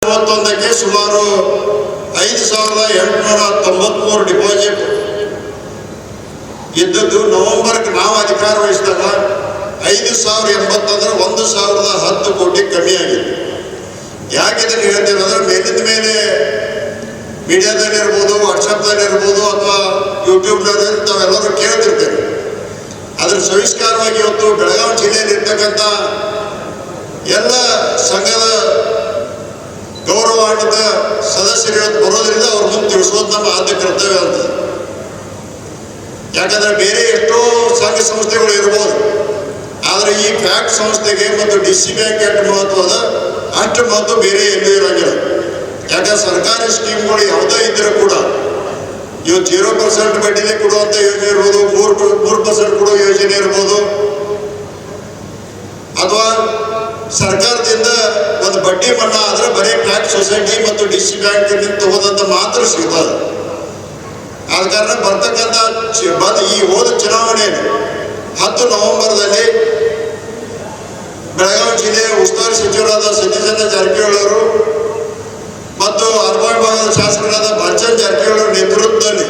31ಕ್ಕೆ ಸುಮಾರು 5,893 ಡಿಪಾಸಿಟ್ ಇದ್ದದ್ದು. ನವೆಂಬರ್ಗೆ ನಾವು ಅಧಿಕಾರ ವಹಿಸಿದಾಗ 5,080 ಅಂದ್ರೆ 1,010 ಕೋಟಿ ಕಮ್ಮಿ ಆಗಿದೆ. ಯಾಕೆ ಇದನ್ನು ಹೇಳ್ತೀವಿ ಅಂದ್ರೆ ಮೇಲಿಂದ ಮೇಲೆ ಮೀಡಿಯಾದಲ್ಲಿ ಇರ್ಬೋದು, ವಾಟ್ಸಪ್ದಲ್ಲಿ ಇರ್ಬೋದು, ಅಥವಾ ಯೂಟ್ಯೂಬ್ನಲ್ಲಿ ತಾವೆಲ್ಲರೂ ಕೇಳ್ತಿರ್ತೇವೆ. ಅದ್ರ ಸವಿಸ್ಕಾರವಾಗಿ ಇವತ್ತು ಬೆಳಗಾವಿ ಜಿಲ್ಲೆಯಲ್ಲಿ ಇರ್ತಕ್ಕಂಥ ಎಲ್ಲ ಸಂಘದ ಗೌರವಾನ್ವಿತ ಸದಸ್ಯರು ಇವತ್ತು ಬರೋದ್ರಿಂದ ಅವ್ರ ಮುಂದೆ ತಿಳಿಸೋದು ನಮ್ಮ ಆದ್ಯ ಕರ್ತವ್ಯ ಅಂತ. ಯಾಕಂದ್ರೆ ಬೇರೆ ಎಷ್ಟೋ ಸಂಘ ಸಂಸ್ಥೆಗಳು ಇರ್ಬೋದು, ಆದರೆ ಈ ಫ್ಯಾಕ್ಟ್ ಸಂಸ್ಥೆಗೆ ಮತ್ತು DC ಬ್ಯಾಂಕ್ ಎಷ್ಟು ಮಹತ್ವ ಅದ ಅಷ್ಟು ಮಹತ್ವ ಬೇರೆ ಎಲ್ಲೂ ಇರಂಗಿಲ್ಲ. ಯಾಕಂದ್ರೆ ಸರ್ಕಾರಿ ಸ್ಕೀಮ್ಗಳು ಯಾವುದೇ ಇದ್ದರೂ ಕೂಡ ಇವತ್ತು 0% ಬಡ್ಡಿನೇ ಕೊಡುವಂಥ ಯೋಜನೆ ಇರ್ಬೋದು, 3% ಕೊಡೋ ಯೋಜನೆ ಇರ್ಬೋದು, ಅಥವಾ ಸರ್ಕಾರದಿಂದ ಒಂದು ಬಡ್ಡಿ ಮನ್ನಾ ಆದ್ರೆ ಬರೀ ಫ್ಯಾಕ್ಟ್ ಸೊಸೈಟಿ ಮತ್ತು DC ಬ್ಯಾಂಕ್ ತಗೋದಂತ ಮಾತ್ರ ಸಿಗ್ತದೆ. ಆದ ಕಾರಣ ಬರ್ತಕ್ಕಂಥ ಈ ಹೋದ ಚುನಾವಣೆ 10 ನವೆಂಬರ್ದಲ್ಲಿ ಬೆಳಗಾವಿ ಜಿಲ್ಲೆಯ ಉಸ್ತುವಾರಿ ಸಚಿವರಾದ ಸತೀಶ್ ಜಾರಕಿಹೊಳಿ ಅವರು ಮತ್ತು ಅರ್ಬನ್ ಭಾಗದ ಶಾಸಕರಾದ ಬಾಲಚಂದ್ರ ಜಾರಕಿಹೊಳಿ ಅವರ ನೇತೃತ್ವದಲ್ಲಿ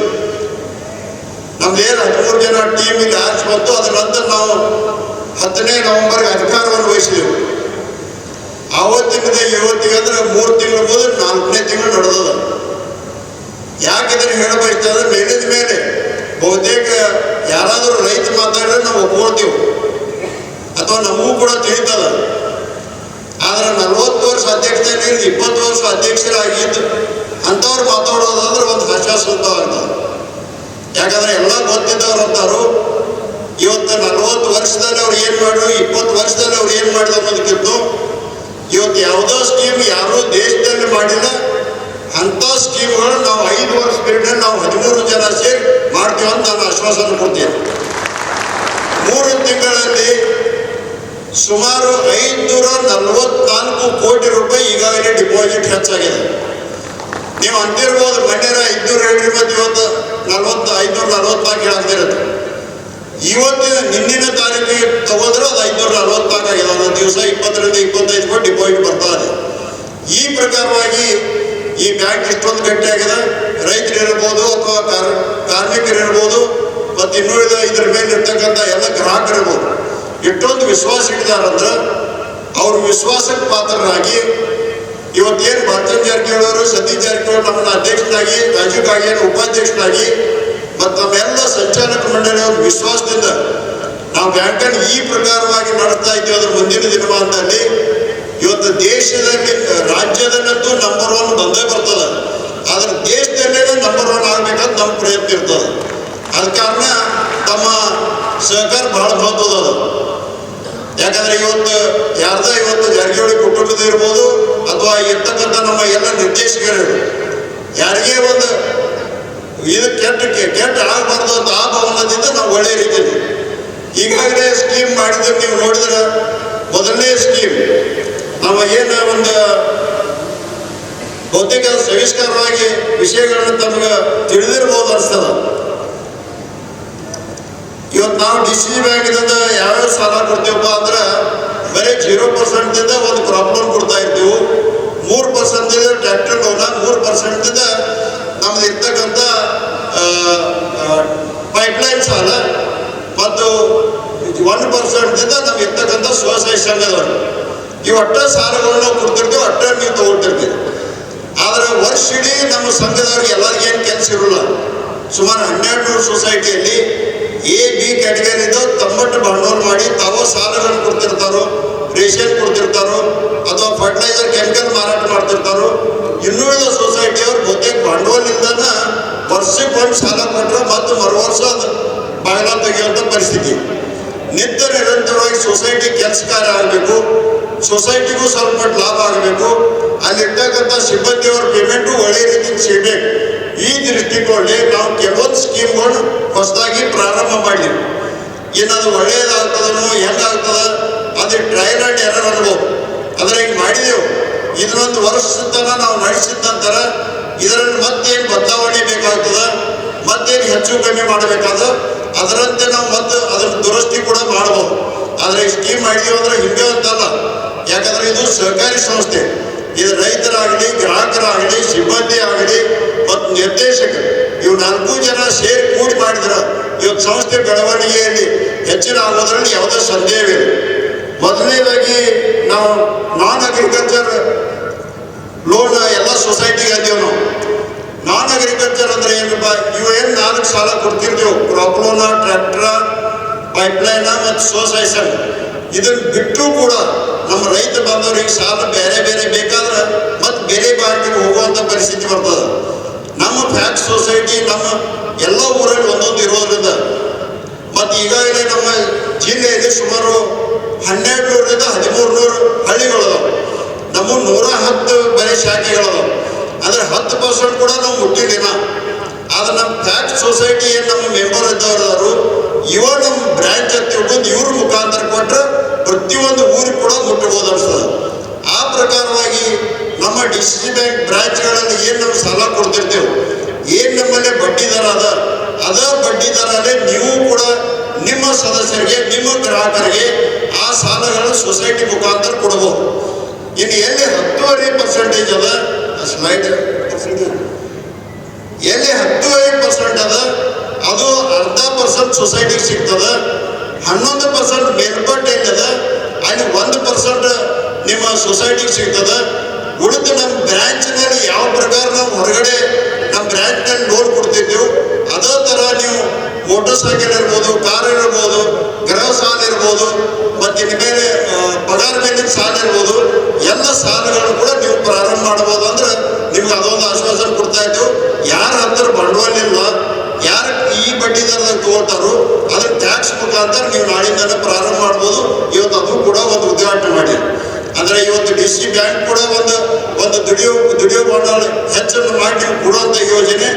ನಮ್ದೇನು 13 ಜನ ಟೀಮ್ ಇಲ್ಲಿ ಆರ್ಚ್ ಬಂತು. ಅದರ ನಂತರ ನಾವು 10ನೇ ನವೆಂಬರ್ಗೆ ಅಧಿಕಾರವನ್ನು ವಹಿಸಿದೆವು. ಆವತ್ತಿನಿಂದ ಇವತ್ತಿಗೆ ಅಂದ್ರೆ 3 ತಿಂಗಳು ಹೋದ್ರೆ 4ನೇ ತಿಂಗಳು ನಡೆದದ. ಯಾಕೆ ಇದನ್ನು ಹೇಳ ಬಯಸ್ತಂದ್ರೆ ಮೇಲಿದ ಮೇಲೆ ಬಹುತೇಕ ಯಾರಾದರೂ ರೈತ ಮಾತಾಡಿದ್ರೆ ನಾವು ಒಪ್ಕೊಳ್ತೀವಿ ಅಥವಾ ನಮಗೂ ಕೂಡ ತಿಳಿತದ. ಆದ್ರೆ 40 ವರ್ಷ ಅಧ್ಯಕ್ಷತೆಯಲ್ಲಿ 20 ವರ್ಷ ಅಧ್ಯಕ್ಷರಾಗಿದ್ದು ಅಂಥವ್ರು ಮಾತಾಡೋದಾದ್ರೆ ಒಂದು ಹಾಸ್ಯಾಸ್ಪದವಾಗ್ತದೆ. ಯಾಕಂದ್ರೆ ಎಲ್ಲ ಗೊತ್ತಿದ್ದವ್ರು ಅಂತಾರು ಇವತ್ತು 40 ವರ್ಷದಲ್ಲಿ ಅವ್ರು ಏನು ಮಾಡಿದ್ರು, 20 ವರ್ಷದಲ್ಲಿ ಅವ್ರು ಏನು ಮಾಡಿದ್ರು ಅನ್ನೋದಕ್ಕಿಂತ ಇವತ್ತು ಯಾವುದೋ ಸ್ಕೀಮ್ ಯಾರೂ ದೇಶದಲ್ಲಿ ಮಾಡಿಲ್ಲ ಅಂಥ ಸ್ಕೀಮ್ಗಳು ನಾವು 5 ವರ್ಷ ಪೀರಿಯಡ್ ನಾವು 13 ಜನ ಸೇರಿ ಮಾಡ್ತೀವಿ ಅಂತ ನಾನು ಆಶ್ವಾಸನೆ ಕೊಡ್ತೀನಿ. 3 ತಿಂಗಳಲ್ಲಿ ಸುಮಾರು 544 ಕೋಟಿ ರೂಪಾಯಿ ಈಗಾಗಲೇ ಡಿಪಾಸಿಟ್ ಹೆಚ್ಚಾಗಿದೆ. ನೀವು ಅಂತಿರ್ಬೋದು ಮೊನ್ನೆ 500 ಹೇಳ್ರಿ ಮತ್ತು ಇವತ್ತು 544 ಹೇಳಾಗ್ತಿರುತ್ತೆ. ಇವತ್ತಿನ ನಿನ್ನಿನ ತಾರೀಕಿಗೆ ತಗೋದ್ರೆ ಅದು 544 ಆಗಿದೆ. ಒಂದು ದಿವಸ 20ರಿಂದ 25 ಕೋಟಿ ಡಿಪಾಸಿಟ್ ಬರ್ತಾ ಇದೆ. ಈ ಪ್ರಕಾರವಾಗಿ ಈ ಬ್ಯಾಂಕ್ ಇಷ್ಟೊಂದು ಗಟ್ಟಿಯಾಗಿದೆ. ರೈತರಿರ್ಬೋದು ಅಥವಾ ಕಾರ್ಮಿಕರಿರ್ಬೋದು ಮತ್ತು ಇನ್ನುಳಿದ ಇದ್ರ ಮೇಲೆ ಇರ್ತಕ್ಕಂಥ ಎಲ್ಲ ಗ್ರಾಹಕರಿರ್ಬೋದು ಎಷ್ಟೊಂದು ವಿಶ್ವಾಸ ಇಟ್ಟಿದಾರಂದ್ರೆ ಅವ್ರ ವಿಶ್ವಾಸಕ್ಕೆ ಪಾತ್ರರಾಗಿ ಇವತ್ತೇನು ಬಾಲಚಂದ್ರ ಜಾರಕಿಹೊಳಿ ಅವರು, ಸತೀಶ್ ಜಾರಕಿಹೊಳಿ ನಮ್ಮನ್ನ ಅಧ್ಯಕ್ಷನಾಗಿ, ರಾಜೀವ್ ಕಾಗೇರಿ ಉಪಾಧ್ಯಕ್ಷನಾಗಿ ಮತ್ತು ನಮ್ಮೆಲ್ಲ ಸಂಚಾಲಕ ಮಂಡಳಿಯವ್ರ ವಿಶ್ವಾಸದಿಂದ ನಾವು ಬ್ಯಾಂಕನ್ನು ಈ ಪ್ರಕಾರವಾಗಿ ನಡೆಸ್ತಾ ಇದ್ದೀವಿ. ಅದ್ರ ಮುಂದಿನ ದಿನಮಾನದಲ್ಲಿ ಇವತ್ತು ದೇಶದಲ್ಲಿ ರಾಜ್ಯದಲ್ಲಂತೂ ನಂಬರ್ 1 ಬಂದೇ ಬರ್ತದೆ. ಆದ್ರೆ ದೇಶದಲ್ಲೇ ನಂಬರ್ 1 ಆಗ್ಬೇಕಂತ ನಮ್ಮ ಪ್ರಯತ್ನ ಇರ್ತದೆ. ಅದ ಕಾರಣ ತಮ್ಮ ಸಹಕಾರ ಬಹಳ ಮಹತ್ವದ. ಯಾಕಂದ್ರೆ ಇವತ್ತು ಜಾರಕಿಹೊಳಿ ಕುಟುಂಬದ ಇರ್ಬೋದು ಅಥವಾ ಇರ್ತಕ್ಕಂಥ ನಮ್ಮ ಎಲ್ಲ ನಿರ್ದೇಶಕರು ಯಾರಿಗೇ ಒಂದು ಇದು ಕೆಟ್ಟ ಆಗಬಾರ್ದು ಅಂತ ಆ ಭವನದಿಂದ ನಾವು ಒಳ್ಳೆ ರೀತಿಯಲ್ಲಿ ಈಗಾಗಲೇ ಸ್ಕೀಮ್ ಮಾಡಿದ್ರೆ ನೀವು ನೋಡಿದ್ರೆ ಮೊದಲನೇ ಸ್ಕೀಮ್ ನಮ್ಮ ಏನು ಒಂದು ಬಹುತೇಕ ಸವಿಸ್ಕಾರವಾಗಿ ವಿಷಯಗಳನ್ನು ತಮಗೆ ತಿಳಿದಿರ್ಬೋದು ಅನಿಸ್ತದ. ಇವತ್ತು ನಾವು DC ಬ್ಯಾಂಕಿನಿಂದ ಯಾವ್ಯಾವ ಸಾಲ ಕೊಡ್ತೀವಪ್ಪ ಅಂದ್ರೆ ಬರೀ 0% ಒಂದು ಕ್ರಾಪ್ ಲೋನ್ ಕೊಡ್ತಾ ಇರ್ತೀವಿ, 3% ಟ್ರ್ಯಾಕ್ಟರ್ ಲೋನ, 3% ನಮ್ದು ಇರ್ತಕ್ಕಂಥ ಪೈಪ್ಲೈನ್ ಸಾಲ ಮತ್ತು 1% ನಮ್ಗೆ ಇರ್ತಕ್ಕಂಥ ಸ್ವಸಹಾಯ ಸಂಘದವರು. ಇವು ಅಟ್ಟ ಸಾಲಗಳನ್ನ ನಾವು ಕೊಡ್ತಿರ್ತೀವಿ, ಅಟ್ಟ ನೀವು ತಗೊಳ್ತಿರ್ತೀವಿ. ಆದರೆ ವರ್ಷ ಇಡೀ ನಮ್ಮ ಸಂಘದವ್ರಿಗೆ ಎಲ್ಲರಿಗೂ ಏನು ಕೆಲಸ ಇರೋಲ್ಲ. ಸುಮಾರು 1200 ಸೊಸೈಟಿಯಲ್ಲಿ A-B ಕ್ಯಾಟಗರಿದು ತಮ್ಮಟ್ಟು ಬಂಡವಾಳ ಮಾಡಿ ತಾವೋ ಸಾಲಗಳನ್ನು ಕೊಡ್ತಿರ್ತಾರೋ, ರೇಷನ್ ಕೊಡ್ತಿರ್ತಾರೋ ಅಥವಾ ಫರ್ಟಿಲೈಸರ್ ಕೆಮಿಕಲ್ ಮಾರಾಟ ಮಾಡ್ತಿರ್ತಾರೋ. ಇನ್ನುಳಿದ ಸೊಸೈಟಿಯವ್ರು ಬಹುತೇಕ ಬಂಡವಾಳದಿಂದನ ವರ್ಷಕ್ಕೆ ಒಂದು ಸಾಲ ಕೊಟ್ಟರೆ ಮತ್ತು ಮರುವರ್ಷ ಬಾಗಿಲ ತೆಗೆಯುವಂಥ ಪರಿಸ್ಥಿತಿ. ನಿತ್ಯ ನಿರಂತರವಾಗಿ ಸೊಸೈಟಿ ಕೆಲಸ ಕಾರ್ಯ ಆಗಬೇಕು, ಸೊಸೈಟಿಗೂ ಸ್ವಲ್ಪ ಲಾಭ ಆಗಬೇಕು, ಅಲ್ಲಿರ್ತಕ್ಕಂಥ ಸಿಬ್ಬಂದಿಯವ್ರ ಪೇಮೆಂಟು ಒಳ್ಳೆ ರೀತಿಯಲ್ಲಿ ಸಿಗಬೇಕು. ಈ ದೃಷ್ಟಿಕೋನಲ್ಲಿ ನಾವು ಕೆಲವೊಂದು ಸ್ಕೀಮ್ಗಳು ಹೊಸದಾಗಿ ಪ್ರಾರಂಭ ಮಾಡಿದ್ವಿ. ಏನದು ಒಳ್ಳೆಯದಾಗ್ತದನೋ ಹೆಂಗಾಗ್ತದ ಅದು ಟ್ರಯಲ್ ಆ್ಯಂಡ್ ಎರರ್ ಅನ್ಬೋದು. ಆದರೆ ಈಗ ಮಾಡಿದೆವು. ಇದನ್ನೊಂದು ವರ್ಷದ ತನಕ ನಾವು ನಡೆಸಿದ ನಂತರ ಇದರಲ್ಲಿ ಮತ್ತೇನು ಬದಲಾವಣೆ ಬೇಕಾಗ್ತದೆ, ಮತ್ತೇನು ಹೆಚ್ಚು ಕಮ್ಮಿ ಮಾಡಬೇಕಾದ ಅದರಂತೆ ನಾವು ಮತ್ತೆ ಅದರ ದುರಸ್ತಿ ಕೂಡ ಮಾಡ್ಬೋದು. ಆದರೆ ಸ್ಕೀಮ್ ಮಾಡಿದೀವಿ ಅಂದ್ರೆ ಹಿಂಗೆ ಅಂತಲ್ಲ. ಯಾಕಂದ್ರೆ ಇದು ಸಹಕಾರಿ ಸಂಸ್ಥೆ, ಇದು ರೈತರಾಗಲಿ, ಗ್ರಾಹಕರಾಗಲಿ, ಸಿಬ್ಬಂದಿ ಆಗಲಿ ಮತ್ತು ನಿರ್ದೇಶಕರು, ಇವು 4 ಜನ ಸೇರಿ ಕೂಡಿ ಮಾಡಿದ್ರ ಇವತ್ತು ಸಂಸ್ಥೆ ಬೆಳವಣಿಗೆಯಲ್ಲಿ ಹೆಚ್ಚಿನ ಆಗೋದ್ರಲ್ಲಿ ಯಾವುದೇ ಸಂದೇಹವಿಲ್ಲ. ಮೊದಲನೇದಾಗಿ ನಾವು ನಾನ್ ಅಗ್ರಿಕಲ್ಚರ್ ಲೋನ್ ಎಲ್ಲ ಸೊಸೈಟಿಗೆ ಅಂದೇವು. ನಾವು ನಾನ್ ಅಗ್ರಿಕಲ್ಚರ್ ಅಂದ್ರೆ ಏನಪ್ಪ, ಇವು ಏನು 4 ಸಾಲ ಕೊಡ್ತಿರ್ತೀವಿ, ಕ್ರಾಪ್ ಲೋನ, ಟ್ರ್ಯಾಕ್ಟರ್, ಪೈಪ್ಲೈನ ಮತ್ತು ಸೊಸೈಸನ್. ಇದನ್ನು ಬಿಟ್ಟು ಕೂಡ ನಮ್ಮ ರೈತ ಬಾಂಧವರಿಗೆ ಸಾಲ ಬೇರೆ ಬೇರೆ ಬೇಕಾದ್ರೆ ಮತ್ತು ಬೇರೆ ಬ್ಯಾಂಕಿಗೆ ಹೋಗುವಂಥ ಪರಿಸ್ಥಿತಿ ಬರ್ತದೆ. ನಮ್ಮ ಫ್ಯಾಕ್ಸ್ ಸೊಸೈಟಿ ನಮ್ಮ ಎಲ್ಲ ಊರಲ್ಲಿ ಒಂದೊಂದು ಇರೋದ್ರಿಂದ ಮತ್ತು ಈಗಾಗಲೇ ನಮ್ಮ ಜಿಲ್ಲೆಯಲ್ಲಿ ಸುಮಾರು 1200ರಿಂದ 1300 ಹಳ್ಳಿಗಳದಾವೆ. ನಮ್ಮ 110 ಬೇರೆ ಶಾಖೆಗಳದಾವೆ. ಅಂದರೆ 10% ಕೂಡ ನಾವು ಮುಟ್ಟಿಲ್ಲ. ಆದ್ರೆ ನಮ್ಮ ಫ್ಯಾಕ್ಸ್ ಸೊಸೈಟಿ ಏನು ನಮ್ಮ ಮೆಂಬರ್ ಇದ್ದವರು ಇವ ನಮ್ಮ ಬ್ರ್ಯಾಂಚ್ ಅಂತ ತಿಳ್ಕೊಂಡು ಇವ್ರ ಮುಖಾಂತರ ಕೊಟ್ಟರೆ ಪ್ರತಿಯೊಂದು ಊರಿಗೆ ಕೂಡ ಮುಟ್ಟಬಹುದು ಅನ್ಸ್ತದೆ. ಆ ಪ್ರಕಾರವಾಗಿ ನಮ್ಮ DCC ಬ್ಯಾಂಕ್ ಬ್ರಾಂಚ್ಗಳಲ್ಲಿ ಏನು ನಾವು ಸಾಲ ಕೊಡ್ತಿರ್ತೇವೆ, ಏನು ನಮ್ಮಲ್ಲಿ ಬಡ್ಡಿ ದರ ಅದ ಬಡ್ಡಿ ದರಲ್ಲೇ ನೀವು ಕೂಡ ನಿಮ್ಮ ಸದಸ್ಯರಿಗೆ, ನಿಮ್ಮ ಗ್ರಾಹಕರಿಗೆ ಆ ಸಾಲಗಳನ್ನು ಸೊಸೈಟಿ ಮುಖಾಂತರ ಕೊಡಬಹುದು. ಇನ್ನು ಎಲ್ಲಿ 10.5% ಅದ ಸ್ಲೈಡ್ ಎಲ್ಲಿ 10.5% ಅದ ಅದು 0.5% ಸೊಸೈಟಿಗೆ ಸಿಗ್ತದೆ. 11% ಮೇಲ್ಪಟ್ಟು ಏನಿದೆ ಅಲ್ಲಿ 1% ನಿಮ್ಮ ಸೊಸೈಟಿಗೆ ಸಿಗ್ತದೆ. ಉಳಿದು ನಮ್ಮ ಬ್ರ್ಯಾಂಚ್ನಲ್ಲಿ ಯಾವ ಪ್ರಕಾರ ನಾವು ಹೊರಗಡೆ ನಮ್ಮ ಬ್ರ್ಯಾಂಚ್ನಲ್ಲಿ ಲೋನ್ ಕೊಡ್ತಿದ್ದೆವು ಅದೇ ಥರ ನೀವು ಮೋಟರ್ ಸೈಕಲ್ ಇರ್ಬೋದು, ಕಾರ್ ಇರ್ಬೋದು, ಗೃಹ ಸಾಲ ಇರ್ಬೋದು, ಮತ್ತು ಇನ್ನು ಮೇಲೆ ಪಗಾರ ಮೇಲಿನ ಸಾಲ ಇರ್ಬೋದು, ಎಲ್ಲ ಸಾಲಗಳನ್ನು ಕೂಡ ನೀವು ಪ್ರಾರಂಭ ಮಾಡ್ಬೋದು. ಅಂದ್ರೆ ನಿಮ್ಗೆ ಅದೊಂದು ಆಶ್ವಾಸನೆ ಕೊಡ್ತಾ ಇದ್ದೆವು. ಯಾರ ಹತ್ತಿರ ಬಂಡವಾಳ ಇಲ್ಲ, ಯಾರು ಈ ಬಡ್ಡಿ ದರದಾಗ ತಗೊಳ್ತಾರೋ ಅದನ್ನ ಟ್ಯಾಕ್ಸ್ ಮುಖಾಂತರ ನೀವು ನಾಳಿಂದ ಪ್ರಾರಂಭ ಮಾಡ್ಬೋದು. ಇವತ್ತು ಅದು ಕೂಡ ಒಂದು ಉದ್ಘಾಟನೆ ಮಾಡಿ. ಅಂದರೆ ಇವತ್ತು DCC ಬ್ಯಾಂಕ್ ಕೂಡ ಒಂದು ದುಡಿಯೋ ಬಂಡವಾಳ ಹೆಚ್ಚನ್ನು ಮಾಡಿ ನೀವು ಕೊಡುವಂಥ ಯೋಜನೆ.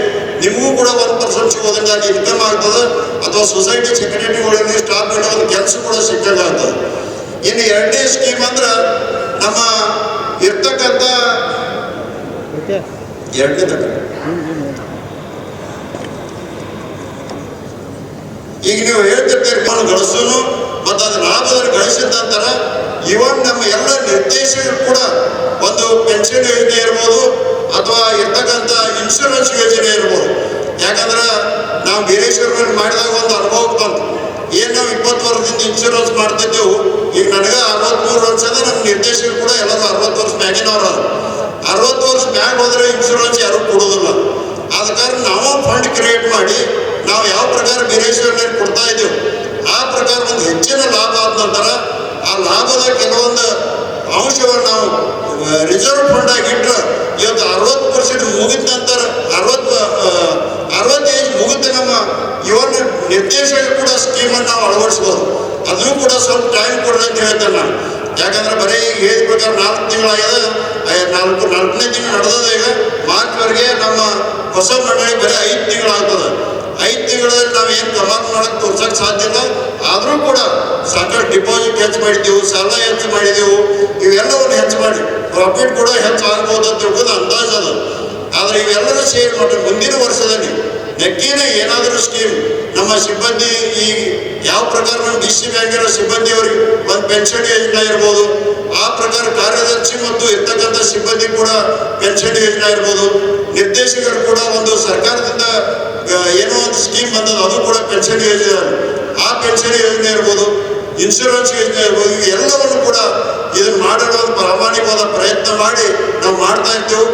ನಿಮಗೂ ಕೂಡ 1% ಸಿಗೋದ್ರಿಂದ ಅಲ್ಲಿ ಇನ್ಕಮ್ ಆಗ್ತದೆ, ಅಥವಾ ಸೊಸೈಟಿ ಸೆಕ್ರೆಟರಿಗಳಲ್ಲಿ ಸ್ಟಾಫ್ ಒಂದು ಕೆಲಸ ಕೂಡ ಸಿಕ್ಕಂಗಾಗ್ತದೆ. ಇನ್ನು 2ನೇ ಸ್ಕೀಮ್ ಅಂದ್ರೆ ನಮ್ಮ ಇರ್ತಕ್ಕಂಥ 2ನೇ ಈಗ ನೀವು ಹೇಳ್ತಿರ್ತೀರಿ ಗಳಿಸೋನು ಮತ್ತು ಅದು ಲಾಭದಲ್ಲಿ ಗಳಿಸಿದ ನಂತರ ಇವನ್ ನಮ್ಮ ಎಲ್ಲ ನಿರ್ದೇಶಕರು ಕೂಡ ಒಂದು ಪೆನ್ಷನ್ ಯೋಜನೆ ಇರ್ಬೋದು ಅಥವಾ ಇರ್ತಕ್ಕಂಥ ಇನ್ಶೂರೆನ್ಸ್ ಯೋಜನೆ ಇರ್ಬೋದು. ಯಾಕಂದ್ರೆ ನಾವು ಬೀರೇಶ್ವರಲ್ಲಿ ಮಾಡಿದಾಗ ಒಂದು ಅನುಭವ ಬಂತು. ಏನು ನಾವು 20 ವರ್ಷದಿಂದ ಇನ್ಶೂರೆನ್ಸ್ ಮಾಡ್ತಿದ್ದೆವು, ಈಗ ನನಗೆ 63 ವರ್ಷ ಅದ. ನಮ್ಮ ನಿರ್ದೇಶಕರು ಕೂಡ ಎಲ್ಲರೂ 60 ವರ್ಷ ಮ್ಯಾಗಿನವ್ರು. 60 ವರ್ಷ ಮ್ಯಾಗ ಹೋದ್ರೆ ಇನ್ಶೂರೆನ್ಸ್ ಯಾರು ಕೊಡೋದಿಲ್ಲ. ಆದ ಕಾರಣ ನಾವು ಫಂಡ್ ಕ್ರಿಯೇಟ್ ಮಾಡಿ ನಾವು ಯಾವ ಪ್ರಕಾರ ಬೀರೇಶ್ವರಲ್ಲಿ ಕೊಡ್ತಾ ಇದ್ದೇವೆ ಆ ಪ್ರಕಾರ ಒಂದು ಹೆಚ್ಚಿನ ಲಾಭ ಆದ ನಂತರ ಆ ಲಾಭದ ಕೆಲವೊಂದು ಅಂಶವನ್ನು ನಾವು ರಿಸರ್ವ್ ಫಂಡ್ ಆಗಿ ಇಟ್ಟರೆ ಇವತ್ತು 60% ಮುಗಿದ ನಂತರ 60 ಏಜ್ ಮುಗಿದ ನಮ್ಮ ಇವನ್ನ ನಿರ್ದೇಶಕರು ಕೂಡ ಸ್ಕೀಮನ್ನು ನಾವು ಅಳವಡಿಸ್ಬೋದು. ಅದನ್ನು ಕೂಡ ಸ್ವಲ್ಪ ಟೈಮ್ ಕೊಡ್ರಿ ಅಂತ ಹೇಳ್ತೇನೆ ನಾನು. ಯಾಕಂದ್ರೆ ಬರೀ ಈಗ ಹೇಳಿದ ಪ್ರಕಾರ 4 ತಿಂಗಳಾಗಿದೆ, 4ನೇ ತಿಂಗಳು ನಡೆದದ. ಈಗ ಮಾರ್ಚ್ವರೆಗೆ ನಮ್ಮ ಹೊಸ ಮಂಡಳಿ ಬರೀ 5 ತಿಂಗಳಾಗ್ತದೆ. 5 ತಿಂಗಳಲ್ಲಿ ನಾವು ಏನು ಕಮಾಲ್ ಮಾಡಕ್ಕೆ ತೋರ್ಸಕ್ಕೆ ಸಾಧ್ಯ ಇಲ್ಲ. ಆದರೂ ಕೂಡ ಸಾಕಷ್ಟು ಡಿಪಾಸಿಟ್ ಹೆಚ್ಚು ಮಾಡಿದ್ದೆವು, ಸಾಲ ಹೆಚ್ಚು ಮಾಡಿದೆವು, ಇವೆಲ್ಲವನ್ನು ಹೆಚ್ಚು ಮಾಡಿ ಪ್ರಾಫಿಟ್ ಕೂಡ ಹೆಚ್ಚು ಆಗ್ಬೋದು ಅಂತ ತಿಳ್ಕೊಂಡು ಅಂದಾಜು ಅದ. ಆದರೆ ಇವೆಲ್ಲರೂ ಸೇರಿ ಮಾಡಿ ಮುಂದಿನ ವರ್ಷದಲ್ಲಿ ನೆಕ್ಕಿನ ಏನಾದರೂ ಸ್ಕೀಮ್ ನಮ್ಮ ಸಿಬ್ಬಂದಿ ಈ ಯಾವ ಪ್ರಕಾರ ನಮ್ಮ DCC ಬ್ಯಾಂಕಿನ ಸಿಬ್ಬಂದಿಯವರಿಗೆ ಒಂದು ಪೆನ್ಷನ್ ಯೋಜನೆ ಇರ್ಬೋದು, ಆ ಪ್ರಕಾರ ಕಾರ್ಯದರ್ಶಿ ಮತ್ತು ಇರ್ತಕ್ಕಂಥ ಸಿಬ್ಬಂದಿ ಕೂಡ ಪೆನ್ಷನ್ ಯೋಜನೆ ಇರ್ಬೋದು, ನಿರ್ದೇಶಕರು ಕೂಡ ಒಂದು ಸರ್ಕಾರದಿಂದ ಏನೋ ಒಂದು ಸ್ಕೀಮ್ ಬಂದದ್ದು ಅದು ಕೂಡ ಪೆನ್ಷನ್ ಯೋಜನೆ, ಆ ಪೆನ್ಷನ್ ಯೋಜನೆ ಇರ್ಬೋದು, ಇನ್ಶೂರೆನ್ಸ್ ಯೋಜನೆ ಇರ್ಬೋದು. ಎಲ್ಲವನ್ನು ಕೂಡ ಇದನ್ನು ಮಾಡಲು ಒಂದು ಪ್ರಾಮಾಣಿಕವಾದ ಪ್ರಯತ್ನ ಮಾಡಿ ನಾವು ಮಾಡ್ತಾ ಇರ್ತೇವೆ.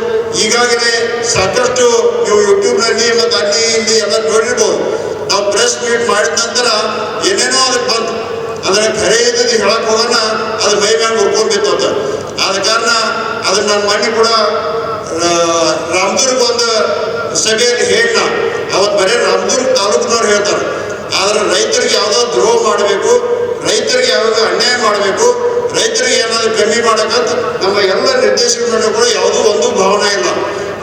ಈಗಾಗಲೇ ಸಾಕಷ್ಟು ನೀವು ಯೂಟ್ಯೂಬ್ನಲ್ಲಿ ಮತ್ತು ಅಲ್ಲಿ ಇಲ್ಲಿ ಎಲ್ಲ ನೋಡಿರ್ಬೋದು. ನಾವು ಪ್ರೆಸ್ ಮೀಟ್ ಮಾಡಿದ ನಂತರ ಏನೇನೋ ಅದಕ್ಕೆ ಬಂತು. ಅಂದರೆ ಖರೆ ಇದ್ದದ್ದು ಹೇಳಕ್ಕೆ ಹೋಗೋಣ ಅದು ಮೈ ಮ್ಯಾಗ ಉಳ್ಕೊಂಡ್ಬಿತ್ತು ಅಂತ. ಆದ ಕಾರಣ ಅದನ್ನು ನನ್ನ ಮನೆ ಕೂಡ ರಾಮದುರ್ಗ ಒಂದು ಸಭೆಯಲ್ಲಿ ಹೇಳ ಅವತ್ತು ಬರೀ ರಾಮದುರ್ಗ ತಾಲೂಕಿನವ್ರು ಹೇಳ್ತಾರೆ. ಆದರೆ ರೈತರಿಗೆ ಯಾವುದೋ ದ್ರೋಹ ಮಾಡಬೇಕು, ರೈತರಿಗೆ ಯಾವಾಗ ಅನ್ಯಾಯ ಮಾಡಬೇಕು, ರೈತರಿಗೆ ಏನಾದರೂ ಕಮ್ಮಿ ಮಾಡೋಕ್ಕಂತ ನಮ್ಮ ಎಲ್ಲ ನಿರ್ದೇಶಕರು ಕೂಡ ಯಾವುದೂ ಒಂದು ಭಾವನೆ ಇಲ್ಲ.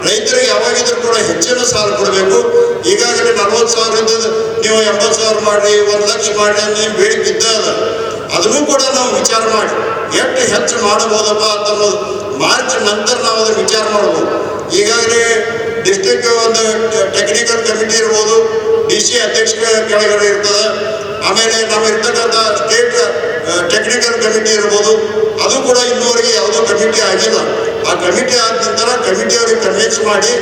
ರೈತರಿಗೆ ಯಾವಾಗಿದ್ರೂ ಕೂಡ ಹೆಚ್ಚಿನ ಸಾಲ ಕೊಡಬೇಕು. ಈಗಾಗಲೇ 40,000 ನೀವು 80,000 ಮಾಡಿರಿ, 1 ಲಕ್ಷ ಮಾಡಿರಿ ಅಂತ ನೀವು ಬೇಡಿಕೆ ಇದ್ದ ಅದ. ಅದನ್ನು ಕೂಡ ನಾವು ವಿಚಾರ ಮಾಡಿ ಎಷ್ಟು ಹೆಚ್ಚು ಮಾಡಬಹುದಪ್ಪ ಅಂತ ಅನ್ನೋದು ಮಾರ್ಚ್ ನಂತರ ನಾವು ಅದನ್ನು ವಿಚಾರ ಮಾಡ್ಬೋದು. ಈಗಾಗಲೇ ಡಿಸ್ಟ್ರಿಕ್ಟ್ ಒಂದು ಟೆಕ್ನಿಕಲ್ ಕಮಿಟಿ ಇರ್ಬೋದು, DC ಅಧ್ಯಕ್ಷರ ಕೆಳಗಡೆ ಇರ್ತದೆ. ಆಮೇಲೆ ನಾವು ಇರ್ತಕ್ಕಂಥ ಸ್ಟೇಟ್ ಟೆಕ್ನಿಕಲ್ ಕಮಿಟಿ ಇರ್ಬೋದು, ಅದು ಕೂಡ ಇನ್ನೂವರೆಗೆ ಯಾವುದೋ ಕಮಿಟಿ ಆಗಿಲ್ಲ. ಆ ಕಮಿಟಿ ಆದ ನಂತರ ಕಮಿಟಿಯವ್ರಿಗೆ ಕನ್ವಿನ್ಸ್ ಮಾಡಿ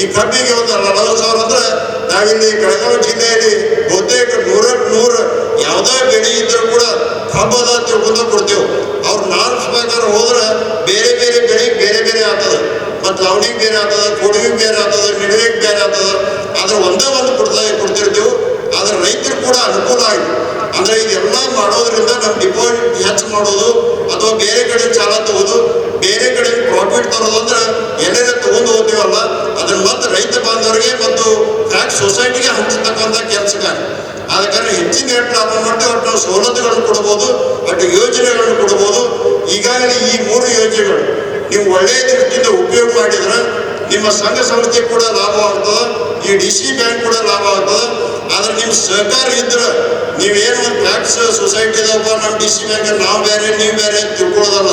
ಈ ಕಬ್ಬಿಗೆ ಒಂದು 40,000 ಅಂದ್ರೆ ನಾವಿಲ್ಲಿ ಬೆಳಗಾವಿ ಜಿಲ್ಲೆಯಲ್ಲಿ ಬಹುತೇಕ 100 ಯಾವುದೇ ಬೆಳೆ ಇದ್ರೂ ಕೂಡ ಕಬ್ಬದ ತಿಳ್ಕೊಂಡು ಕೊಡ್ತೇವೆ. ಅವ್ರು ನಾಲ್ಕು ಪ್ರಕಾರ ಹೋದ್ರೆ ಬೇರೆ ಬೇರೆ ಬೆಳೆಗೆ ಬೇರೆ ಬೇರೆ ಆಗ್ತದೆ, ಮತ್ತು ಲವಣಿಗೆ ಬೇರೆ ಆಗ್ತದೆ, ಕೊಡವಿಗೆ ಬೇರೆ ಆಗ್ತದೆ, ನಿಡುವಿಗೆ ಬೇರೆ ಆಗ್ತದೆ. ಆದ್ರೆ ಒಂದೇ ಒಂದು ಕೊಡ್ತಿರ್ತೀವಿ. ಆದ್ರೆ ರೈತರು ಕೂಡ ಅನುಕೂಲ ಆಗಿದೆ. ಅಂದ್ರೆ ಇದೆಲ್ಲ ಮಾಡೋದ್ರಿಂದ ನಮ್ಮ ಡಿಪಾಸಿಟ್ ಹೆಚ್ಚು ಮಾಡೋದು ಅಥವಾ ಬೇರೆ ಕಡೆ ಸಾಲ ತಗೋದು, ಬೇರೆ ಕಡೆ ಪ್ರಾಫಿಟ್ ತರೋದು ಅಂದ್ರೆ ಎಲ್ಲೆಲ್ಲ ತಗೊಂಡು ಹೋಗ್ತೀವಲ್ಲ ಅದನ್ನ ಮತ್ತೆ ರೈತ ಬಾಂಧವರಿಗೆ ಮತ್ತು ಫ್ಯಾಕ್ಟ್ ಸೊಸೈಟಿಗೆ ಹಂಚತಕ್ಕಂಥ ಕೆಲಸಗಾರ. ಆದ ಕಾರಣ ಹೆಚ್ಚಿನ ರೇಟ್ ಲಾಭ ಮಾಡ್ತೀವಿ. ಒಟ್ಟು ನಾವು ಸವಲತ್ತುಗಳನ್ನು ಕೊಡ್ಬೋದು, ಒಟ್ಟು ಯೋಜನೆಗಳನ್ನು ಕೊಡ್ಬೋದು. ಈಗಾಗಲೇ ಈ 3 ಯೋಜನೆಗಳು ನೀವು ಒಳ್ಳೆಯ ದೃಷ್ಟಿಯಿಂದ ಉಪಯೋಗ ಮಾಡಿದ್ರೆ ನಿಮ್ಮ ಸಂಘ ಸಂಸ್ಥೆ ಕೂಡ ಲಾಭವಾಗ್ತದೆ, ಈ DC ಬ್ಯಾಂಕ್ ಕೂಡ ಲಾಭ ಆಗ್ತದೆ. ಆದ್ರೆ ನಿಮ್ಮ ಸಹಕಾರ ಇದ್ರೆ ನೀವೇನು ಒಂದು ಫ್ಯಾಕ್ಟ್ಸ್ ಸೊಸೈಟಿದಪ್ಪ ನಮ್ಮ DC ಬ್ಯಾಂಕ್ ನಾವು ಬೇರೆ ನೀವು ಬೇರೆ ಅಂತ ತಿಳ್ಕೊಳ್ಳೋದಲ್ಲ.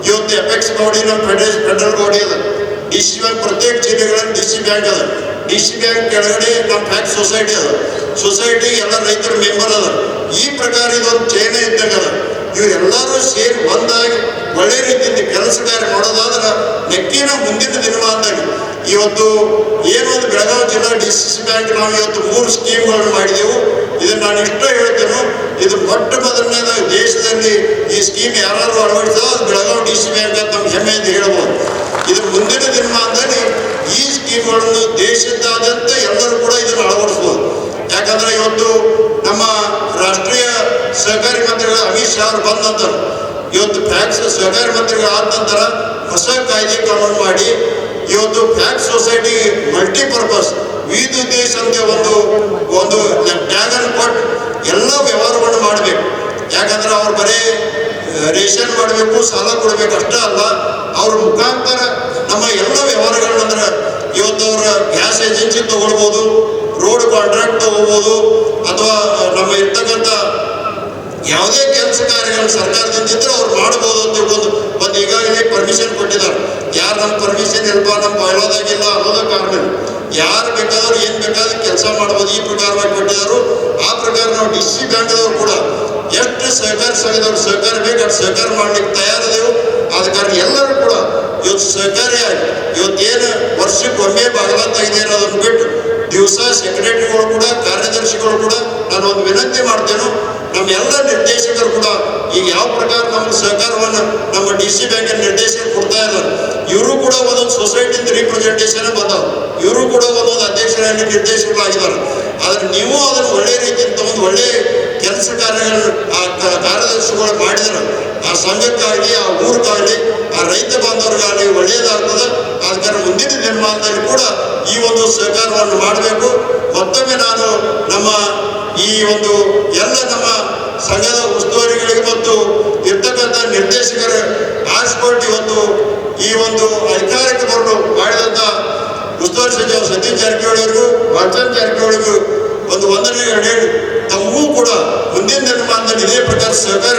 ಇವತ್ತು ಎಪೆಕ್ಸ್ ಬಾಡಿ ನಮ್ಮ ಫೆಡರಲ್ ಬಾಡಿ ಅದ. DC ಬ್ಯಾಂಕ್ ಪ್ರತ್ಯೇಕ ಜಿಲ್ಲೆಗಳಲ್ಲಿ DC ಬ್ಯಾಂಕ್ ಅದ. DC ಬ್ಯಾಂಕ್ ಕೆಳಗಡೆ ನಮ್ಮ ಫ್ಯಾಕ್ಟ್ ಸೊಸೈಟಿ ಅದ. ಸೊಸೈಟಿ ಎಲ್ಲ ರೈತರ ಮೆಂಬರ್ ಅದ. ಈ ಪ್ರಕಾರ ಇದೊಂದು ಚೈನೆ ಇದ್ದಾಗ ಅದ. ಇವರೆಲ್ಲರೂ ಸೇರಿ ಒಂದಾಗಿ ಒಳ್ಳೆ ರೀತಿಯಿಂದ ಕೆಲಸ ಕಾರ್ಯ ಮಾಡೋದಾದ್ರೆ ನೆಕ್ಕಿನ ಮುಂದಿನ ದಿನಮಾನದಾಗ ಇವತ್ತು ಏನೊಂದು ಬೆಳಗಾವಿ ಜಿಲ್ಲಾ DCC ಬ್ಯಾಂಕ್ ನಾವು ಇವತ್ತು 3 ಸ್ಕೀಮ್ಗಳನ್ನು ಮಾಡಿದೆವು. ಇದನ್ನು ನಾನು ಇಷ್ಟ ಹೇಳ್ತೇನೆ, ಇದು ಮೊಟ್ಟ ಮೊದಲನೇದ ದೇಶದಲ್ಲಿ ಈ ಸ್ಕೀಮ್ ಯಾರು ಅಳವಡಿಸೋ ಅದು ಬೆಳಗಾವಿ DC ಬ್ಯಾಂಕ್ ಅಂತ ನಮ್ಗೆ ಹೆಮ್ಮೆಯಿಂದ ಹೇಳ್ಬೋದು. ಇದು ಮುಂದಿನ ದಿನಮಾನದಲ್ಲಿ ಈ ಸ್ಕೀಮ್ಗಳನ್ನು ದೇಶದಾದ್ಯಂತ ಎಲ್ಲರೂ ಕೂಡ ಇದನ್ನು ಅಳವಡಿಸ್ಬೋದು. ಯಾಕಂದ್ರೆ ಇವತ್ತು ನಮ್ಮ ರಾಷ್ಟ್ರೀಯ ಸಹಕಾರಿ ಮಂತ್ರಿಗಳು ಅಮಿತ್ ಶಾ ಅವರು ಬಂದ ನಂತರ ಇವತ್ತು ಫ್ಯಾಕ್ಸ್ ಸಹಕಾರಿ ಮಂತ್ರಿಗಳು ಆದ ನಂತರ ಹೊಸ ಕಾಯ್ದೆ ಕಾನೂನು ಮಾಡಿ ಇವತ್ತು ಫ್ಯಾಕ್ಸ್ ಸೊಸೈಟಿ ಮಲ್ಟಿಪರ್ಪಸ್ ವಿವಿಧ ಉದ್ದೇಶ ಅಂತ ಒಂದು ಟ್ಯಾಗನ್ನು ಕೊಟ್ಟು ಎಲ್ಲ ವ್ಯವಹಾರವನ್ನು ಮಾಡಬೇಕು. ಯಾಕಂದ್ರೆ ಅವ್ರು ಬರೀ ರೇಷನ್ ಮಾಡಬೇಕು, ಸಾಲ ಕೊಡಬೇಕು ಅಷ್ಟೇ ಅಲ್ಲ, ಅವ್ರ ಮುಖಾಂತರ ನಮ್ಮ ಎಲ್ಲ ವ್ಯವಹಾರಗಳನ್ನಂದ್ರೆ ಇವತ್ತು ಅವರ ಗ್ಯಾಸ್ ಏಜೆನ್ಸಿ ತಗೊಳ್ಬೋದು, ರೋಡ್ ಕಾಂಟ್ರಾಕ್ಟ್ ತಗೋಬೋದು, ಅಥವಾ ನಮ್ಮ ಇರ್ತಕ್ಕಂಥ ಯಾವುದೇ ಕೆಲಸ ಕಾರ್ಯಗಳು ಸರ್ಕಾರದಿಂದ ಇದ್ರೆ ಅವ್ರು ಮಾಡ್ಬೋದು ಅಂತ ತಿಳ್ಕೊಂಡು ಒಂದು ಈಗಾಗಲೇ ಪರ್ಮಿಷನ್ ಕೊಟ್ಟಿದ್ದಾರೆ. ಯಾರು ನಮ್ಮ ಪರ್ಮಿಷನ್ ಇಲ್ಪ ನಮ್ಮ ಬಾಯ್ಲೋದಾಗಿಲ್ಲ ಅನ್ನೋದ ಕಾರಣ ಯಾರು ಬೇಕಾದವ್ರು ಏನು ಬೇಕಾದ್ರೆ ಕೆಲಸ ಮಾಡ್ಬೋದು ಈ ಪ್ರಕಾರವಾಗಿ ಕೊಟ್ಟಿದ್ದಾರೆ. ಆ ಪ್ರಕಾರ ನಾವು DC ಬ್ಯಾಂಕ್ದವ್ರು ಕೂಡ ಎಷ್ಟು ಸಹಕಾರ ಸಂಘದವ್ರು ಸಹಕಾರ ಬೇಕು ಅಷ್ಟು ಸಹಕಾರ ಮಾಡ್ಲಿಕ್ಕೆ ತಯಾರಿದೆವು. ಆದ ಕಾರಣ ಎಲ್ಲರೂ ಕೂಡ ಇವತ್ತು ಸಹಕಾರಿಯಾಗಿ ಇವತ್ತೇನು ವರ್ಷಕ್ಕೊಮ್ಮೆ ಬಾಗಿಲ ತೆಗೆದೇ ಇರೋದನ್ನು ಬಿಟ್ಟು ದಿವಸ ಸೆಕ್ರೆಟರಿಗಳು ಕೂಡ ಕಾರ್ಯದರ್ಶಿಗಳು ಕೂಡ ನಾನು ಒಂದು ವಿನಂತಿ ಮಾಡ್ತೇನೆ. ನಮ್ಮ ಎಲ್ಲ ನಿರ್ದೇಶಕರು ಕೂಡ ಈಗ ಯಾವ ಪ್ರಕಾರ ನಮ್ಮ ಸಹಕಾರವನ್ನು ನಮ್ಮ DC ಬ್ಯಾಂಕಿನ ನಿರ್ದೇಶಕರು ಕೊಡ್ತಾ ಇದ್ದಾರೆ, ಇವರು ಕೂಡ ಒಂದೊಂದು ಸೊಸೈಟಿಯಿಂದ ರಿಪ್ರೆಸೆಂಟೇಷನ್ ಬಂದವು, ಇವರು ಕೂಡ ಒಂದೊಂದು ಅಧ್ಯಕ್ಷರಾಗಿ ನಿರ್ದೇಶಕರಾಗಿದ್ದಾರೆ. ಆದ್ರೆ ನೀವು ಅದನ್ನು ಒಳ್ಳೆ ರೀತಿಯಿಂದ ತಗೊಂಡು ಒಳ್ಳೆ ಕೆಲಸ ಕಾರ್ಯಗಳನ್ನು ಆ ಕಾರ್ಯದರ್ಶಿಗಳು ಮಾಡಿದ್ರೆ ಆ ಸಂಘಕ್ಕಾಗಲಿ ಆ ಊರಿಗಾಗಲಿ ಆ ರೈತ ಬಾಂಧವರಿಗಾಗಲಿ ಒಳ್ಳೆಯದಾಗ್ತದೆ. ಆದ ಕಾರಣ ಮುಂದಿನ ದಿನಮಾನದಲ್ಲಿ ಕೂಡ ಈ ಒಂದು ಸಹಕಾರವನ್ನು ಮಾಡಬೇಕು. ಮತ್ತೊಮ್ಮೆ ನಾನು ನಮ್ಮ ಈ ಒಂದು ಎಲ್ಲ ನಮ್ಮ ಸಂಘದ ಉಸ್ತುವಾರಿಗಳಿಗೆ ಮತ್ತು ಇರ್ತಕ್ಕಂಥ ನಿರ್ದೇಶಕರ ಆರಿಸ್ಕೊಂಡು ಇವತ್ತು ಈ ಒಂದು ಅಧಿಕಾರಕ್ಕೆ ಬರಲು ಮಾಡಿದಂಥ ಉಸ್ತುವಾರಿ ಸಚಿವ ಸತೀಶ್ ಜಾರಕಿಹೊಳಿ ಅವರಿಗೂ ವಾಚನ್ ಜಾರಕಿಹೊಳಿಗೂ ಒಂದು ವಂದನೆಗಳು ಹೇಳಿ ತಮಗೂ ಕೂಡ ಮುಂದಿನ ದಿನಮಾನದಲ್ಲಿ ಇದೇ ಪ್ರಕಾರ ಸಹಕಾರ